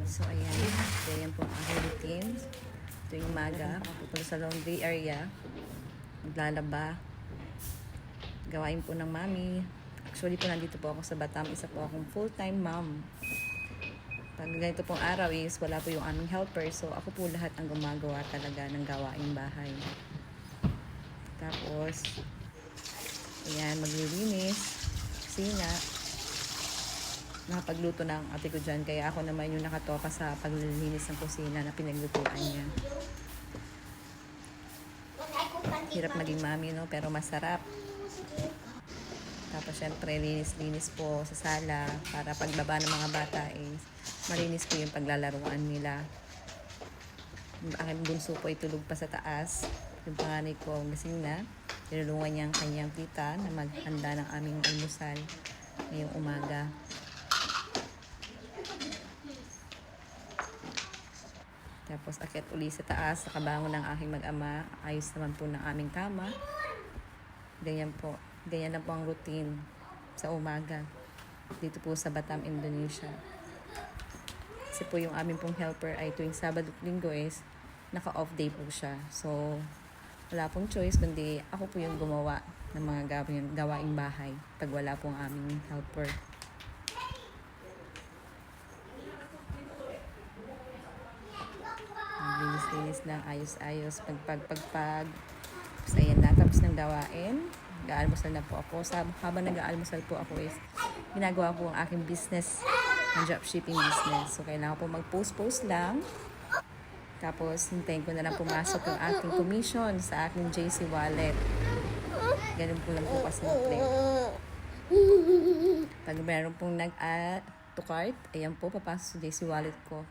So, ayan. Ayan po ang aking routine. Tuwing umaga, pupunta sa laundry area. Maglalaba. Gawain po ng mami. Actually po, nandito po ako sa Batam. Isa po akong full-time mom. Pag ganito pong araw is wala po yung aming helper. So, ako po lahat ang gumagawa talaga ng gawaing bahay. Tapos, ayan, maglilinis. Kusina. Nakapagluto ng ate ko dyan. Kaya ako naman yung nakatoka sa paglilinis ng kusina na pinaglutuan niya. Hirap maging mami, no? Pero masarap. Tapos, syempre, linis-linis po sa sala para pagbaba ng mga bata is malinis po yung paglalaruan nila. Yung aking bunso po ay tulog pa sa taas. Yung panganay ko gising na. Tinulungan niya ang kanyang tita na maghanda ng aming almusal ngayong umaga. Tapos akyat uli sa taas, nakabangon ng aking mag-ama. Ayos naman po ng aming kama. Ganyan po. Ganyan lang po ang routine sa umaga. Dito po sa Batam, Indonesia. Kasi po yung aming pong helper ay tuwing Sabado at Linggo is naka-off day po siya. So, wala pong choice kundi ako po yung gumawa ng mga gawaing bahay pag wala pong aming helper. Linis-linis lang, ayos-ayos, pagpag. Tapos ayan na, tapos ng gawain. Nag-aalmusal na po ako. Habang nag-aalmusal po ako is ginagawa po ang aking business, ang dropshipping business. So, kailangan po mag-post lang. Tapos, hintayin ko na lang pumasok ang aking commission sa aking JC wallet. Ganun po lang po kasimple. Pag meron pong nag-add to cart, ayan po, papasok sa JC wallet ko.